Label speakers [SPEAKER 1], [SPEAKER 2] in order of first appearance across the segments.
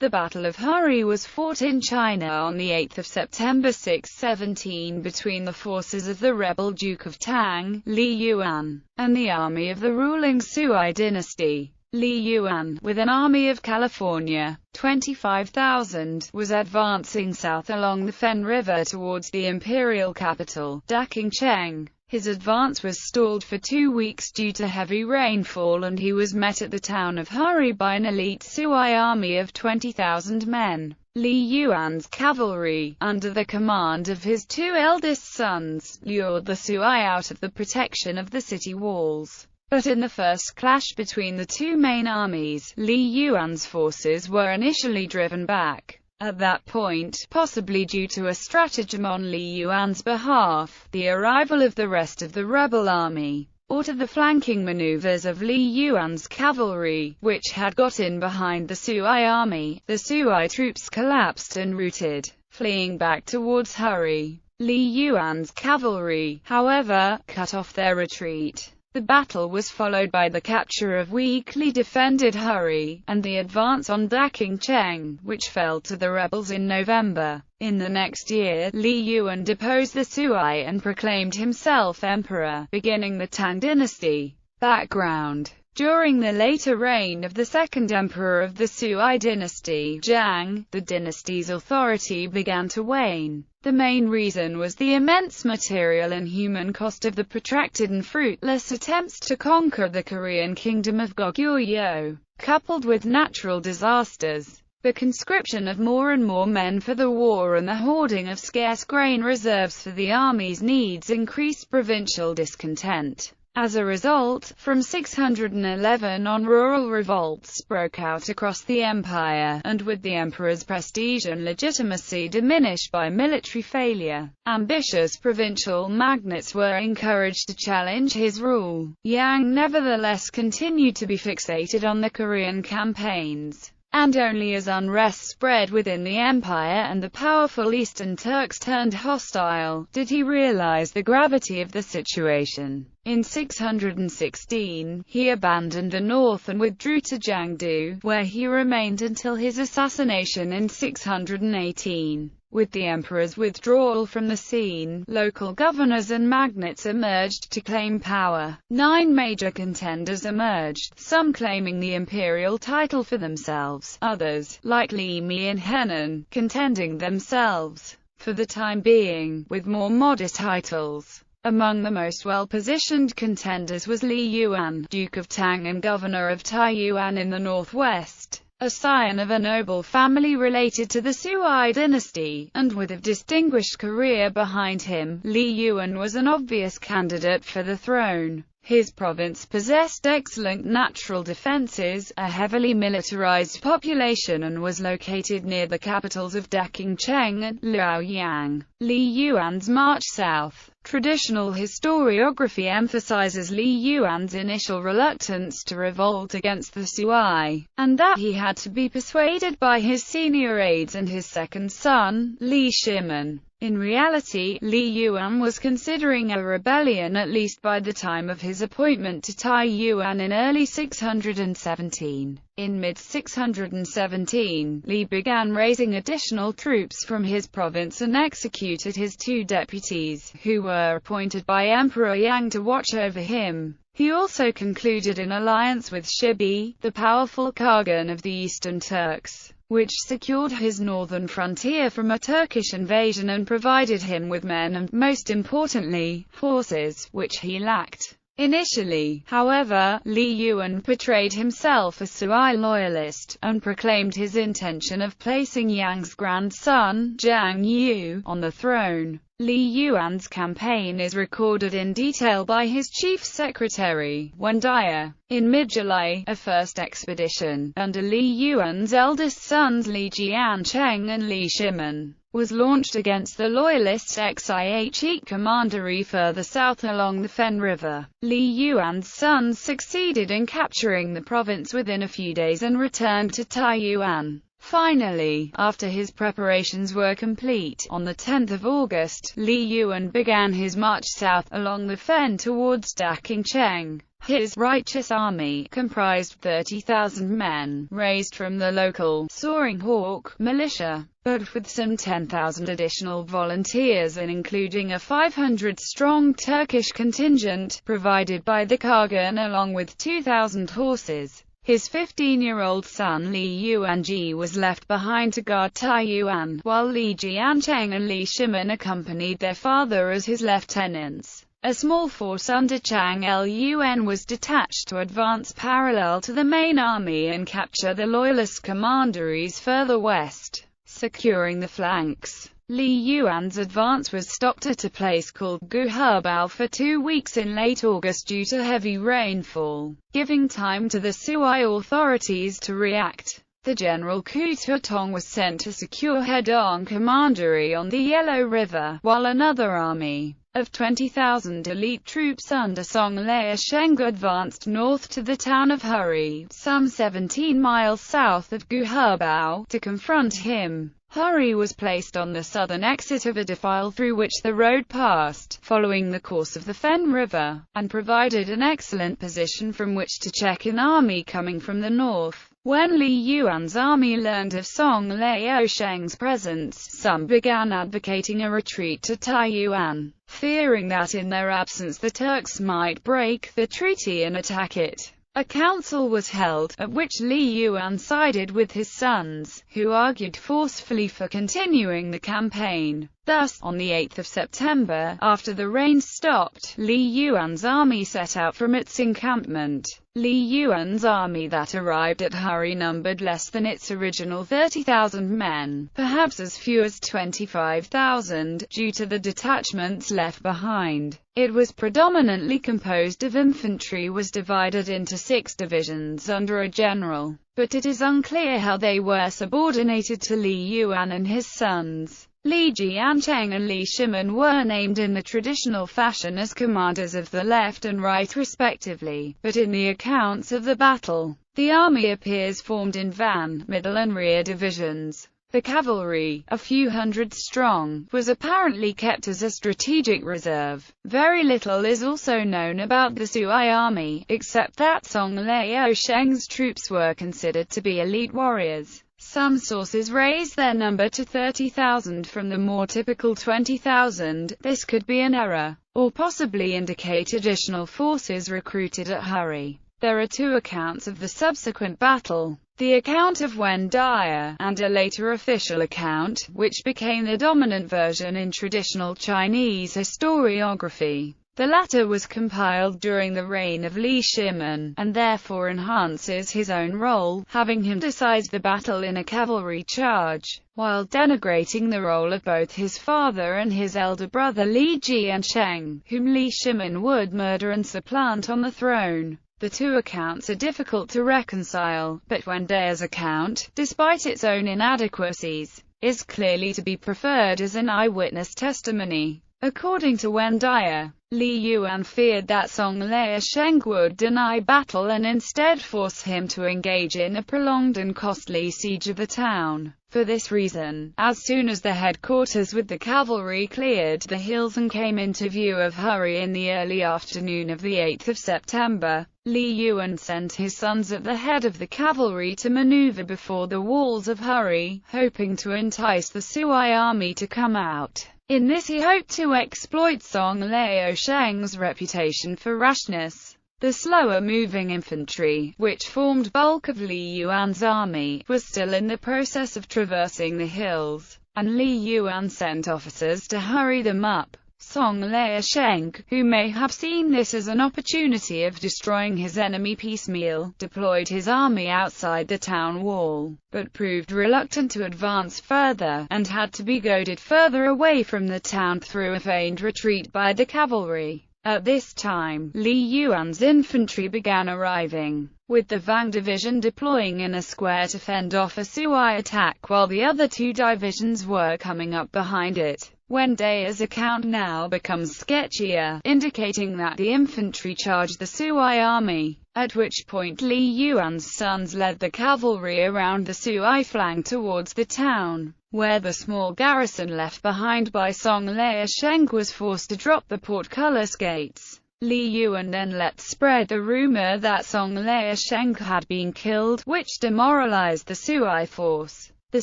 [SPEAKER 1] The Battle of Huoyi was fought in China on 8 September 617 between the forces of the rebel Duke of Tang, Yuan, and the army of the ruling Sui Dynasty. Yuan, with an army of California, 25,000, was advancing south along the Fen River towards the imperial capital, Daqingcheng. His advance was stalled for 2 weeks due to heavy rainfall, and he was met at the town of Huoyi by an elite Sui army of 20,000 men. Yuan's cavalry, under the command of his 2 eldest sons, lured the Sui out of the protection of the city walls. But in the first clash between the 2 main armies, Yuan's forces were initially driven back. At that point, possibly due to a stratagem on Yuan's behalf, the arrival of the rest of the rebel army, or to the flanking maneuvers of Yuan's cavalry, which had got in behind the Sui army, the Sui troops collapsed and routed, fleeing back towards Huoyi. Yuan's cavalry, however, cut off their retreat. The battle was followed by the capture of weakly defended Huoyi, and the advance on Daqingcheng, which fell to the rebels in November. In the next year, Yuan deposed the Sui and proclaimed himself emperor, beginning the Tang dynasty. Background: during the later reign of the second emperor of the Sui dynasty, Zhang, the dynasty's authority began to wane. The main reason was the immense material and human cost of the protracted and fruitless attempts to conquer the Korean kingdom of Goguryeo, coupled with natural disasters, the conscription of more and more men for the war, and the hoarding of scarce grain reserves for the army's needs increased provincial discontent. As a result, from 611 on, rural revolts broke out across the empire, and with the emperor's prestige and legitimacy diminished by military failure, ambitious provincial magnates were encouraged to challenge his rule. Yang nevertheless continued to be fixated on the Korean campaigns, and only as unrest spread within the empire and the powerful Eastern Turks turned hostile, did he realize the gravity of the situation. In 616, he abandoned the north and withdrew to Jiangdu, where he remained until his assassination in 618. With the emperor's withdrawal from the scene, local governors and magnates emerged to claim power. 9 major contenders emerged, some claiming the imperial title for themselves, others, like Li Mi and Henan, contending themselves, for the time being, with more modest titles. Among the most well-positioned contenders was Yuan, Duke of Tang and governor of Taiyuan in the northwest, a scion of a noble family related to the Sui dynasty, and with a distinguished career behind him, Yuan was an obvious candidate for the throne. His province possessed excellent natural defenses, a heavily militarized population, and was located near the capitals of Daqingcheng and Liaoyang. Yuan's march south. Traditional historiography emphasizes Yuan's initial reluctance to revolt against the Sui, and that he had to be persuaded by his senior aides and his second son, Li Shimen. In reality, Yuan was considering a rebellion at least by the time of his appointment to Taiyuan in early 617. In mid-617, Li began raising additional troops from his province and executed his 2 deputies, who were appointed by Emperor Yang to watch over him. He also concluded an alliance with Shibi, the powerful Khagan of the Eastern Turks, which secured his northern frontier from a Turkish invasion and provided him with men and, most importantly, horses, which he lacked. Initially, however, Yuan portrayed himself as Sui loyalist, and proclaimed his intention of placing Yang's grandson, Zhang Yu, on the throne. Yuan's campaign is recorded in detail by his chief secretary, Wen Dia. In mid-July, a first expedition, under Yuan's eldest sons Li Jiancheng and Li Shimen, was launched against the loyalist Xihe commandery further south along the Fen River. Yuan's sons succeeded in capturing the province within a few days and returned to Taiyuan. Finally, after his preparations were complete, on the 10th of August, Li Yuan began his march south, along the fen towards Daqingcheng. His righteous army comprised 30,000 men, raised from the local Soaring Hawk militia, but with some 10,000 additional volunteers and including a 500-strong Turkish contingent, provided by the Khagan along with 2,000 horses. His 15-year-old son Li Yuanji was left behind to guard Taiyuan, while Li Jiancheng and Li Shimin accompanied their father as his lieutenants. A small force under Chang Lun was detached to advance parallel to the main army and capture the loyalist commanderies further west, securing the flanks. Li Yuan's advance was stopped at a place called Guhebao for 2 weeks in late August due to heavy rainfall, giving time to the Sui authorities to react. The General Kututong was sent to secure Hedong Commandery on the Yellow River, while another army of 20,000 elite troops under Songlei Sheng advanced north to the town of Huo-i, some 17 miles south of Guhebao, to confront him. Huo-i was placed on the southern exit of a defile through which the road passed, following the course of the Fen River, and provided an excellent position from which to check an army coming from the north. When Li Yuan's army learned of Songlei Sheng's presence, some began advocating a retreat to Taiyuan, fearing that in their absence the Turks might break the treaty and attack it. A council was held, at which Li Yuan sided with his sons, who argued forcefully for continuing the campaign. Thus, on the 8th of September, after the rain stopped, Li Yuan's army set out from its encampment. Li Yuan's army that arrived at Huo-i numbered less than its original 30,000 men, perhaps as few as 25,000, due to the detachments left behind. It was predominantly composed of infantry, was divided into 6 divisions under a general, but it is unclear how they were subordinated to Li Yuan and his sons. Li Jiancheng and Li Shimin were named in the traditional fashion as commanders of the left and right respectively, but in the accounts of the battle, the army appears formed in van, middle and rear divisions. The cavalry, a few hundred strong, was apparently kept as a strategic reserve. Very little is also known about the Sui army, except that Songlei Sheng's troops were considered to be elite warriors. Some sources raise their number to 30,000 from the more typical 20,000. This could be an error, or possibly indicate additional forces recruited at Huo-i. There are 2 accounts of the subsequent battle. The account of Wade-Giles, and a later official account, which became the dominant version in traditional Chinese historiography. The latter was compiled during the reign of Li Shimin, and therefore enhances his own role, having him decide the battle in a cavalry charge, while denigrating the role of both his father and his elder brother Li Jiancheng, whom Li Shimin would murder and supplant on the throne. The 2 accounts are difficult to reconcile, but Wade-Giles' account, despite its own inadequacies, is clearly to be preferred as an eyewitness testimony. According to Wade-Giles, Li Yuan feared that Songlei Sheng would deny battle and instead force him to engage in a prolonged and costly siege of the town. For this reason, as soon as the headquarters with the cavalry cleared the hills and came into view of Huo-i in the early afternoon of the 8th of September, Li Yuan sent his sons at the head of the cavalry to maneuver before the walls of Huo-i, hoping to entice the Sui army to come out. In this he hoped to exploit Songlei Sheng's reputation for rashness. The slower-moving infantry, which formed bulk of Li Yuan's army, was still in the process of traversing the hills, and Li Yuan sent officers to hurry them up. Songlei Sheng, who may have seen this as an opportunity of destroying his enemy piecemeal, deployed his army outside the town wall, but proved reluctant to advance further, and had to be goaded further away from the town through a feigned retreat by the cavalry. At this time, Li Yuan's infantry began arriving, with the Vang division deploying in a square to fend off a Sui attack while the other 2 divisions were coming up behind it. Wade-Giles' account now becomes sketchier, indicating that the infantry charged the Sui army at which point Li Yuan's sons led the cavalry around the Sui flank towards the town, where the small garrison left behind by Song Liasheng was forced to drop the portcullis gates. Li Yuan then let spread the rumor that Song Liasheng had been killed, which demoralized the Sui force. The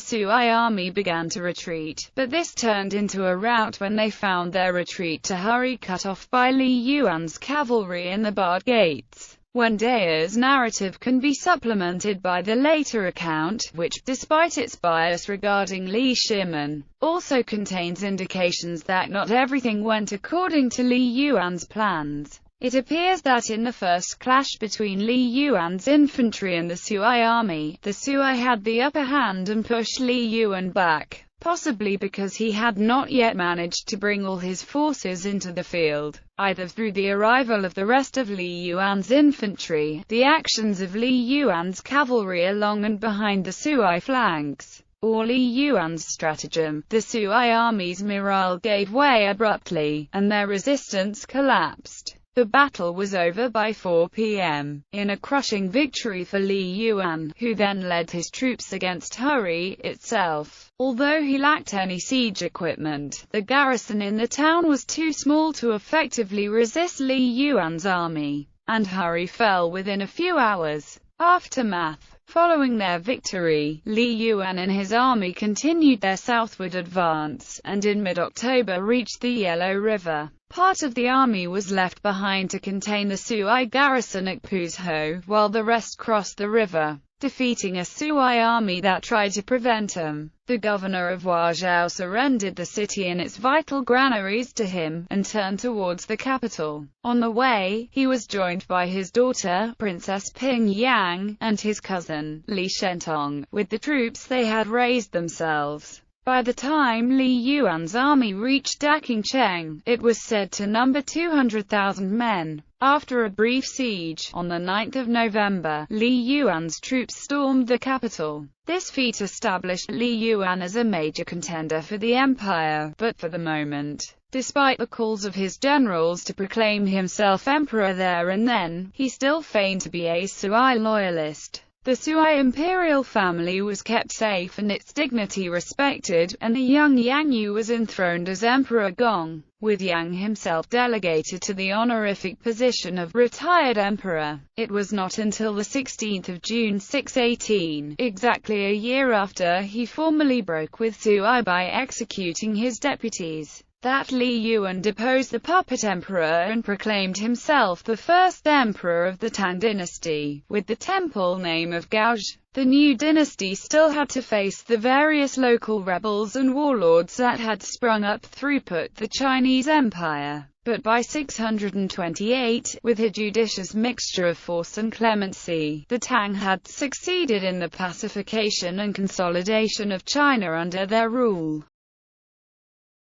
[SPEAKER 1] Sui army began to retreat, but this turned into a rout when they found their retreat to Huoyi cut off by Li Yuan's cavalry in the barred gates. Wen Dao's narrative can be supplemented by the later account, which, despite its bias regarding Li Shimin, also contains indications that not everything went according to Li Yuan's plans. It appears that in the first clash between Li Yuan's infantry and the Sui army, the Sui had the upper hand and pushed Li Yuan back, possibly because he had not yet managed to bring all his forces into the field, either through the arrival of the rest of Li Yuan's infantry, the actions of Li Yuan's cavalry along and behind the Sui flanks, or Li Yuan's stratagem. The Sui army's morale gave way abruptly, and their resistance collapsed. The battle was over by 4 p.m., in a crushing victory for Li Yuan, who then led his troops against Huoyi itself. Although he lacked any siege equipment, the garrison in the town was too small to effectively resist Li Yuan's army, and Huoyi fell within a few hours. Aftermath. Following their victory, Li Yuan and his army continued their southward advance, and in mid-October reached the Yellow River. Part of the army was left behind to contain the Sui garrison at Puzhou, while the rest crossed the river, defeating a Sui army that tried to prevent him. The governor of Wade-Giles surrendered the city and its vital granaries to him, and turned towards the capital. On the way, he was joined by his daughter, Princess Ping Yang, and his cousin, Li Shentong, with the troops they had raised themselves. By the time Li Yuan's army reached Daqingcheng, it was said to number 200,000 men. After a brief siege, on the 9th of November, Li Yuan's troops stormed the capital. This feat established Li Yuan as a major contender for the empire, but for the moment, despite the calls of his generals to proclaim himself emperor there and then, he still feigned to be a Sui loyalist. The Sui imperial family was kept safe and its dignity respected, and the young Yang Yu was enthroned as Emperor Gong, with Yang himself delegated to the honorific position of retired emperor. It was not until the 16th of June 618, exactly a year after he formally broke with Sui by executing his deputies, that Li Yuan deposed the puppet emperor and proclaimed himself the first emperor of the Tang dynasty, with the temple name of Gaozhi. The new dynasty still had to face the various local rebels and warlords that had sprung up throughout the Chinese Empire. But by 628, with a judicious mixture of force and clemency, the Tang had succeeded in the pacification and consolidation of China under their rule.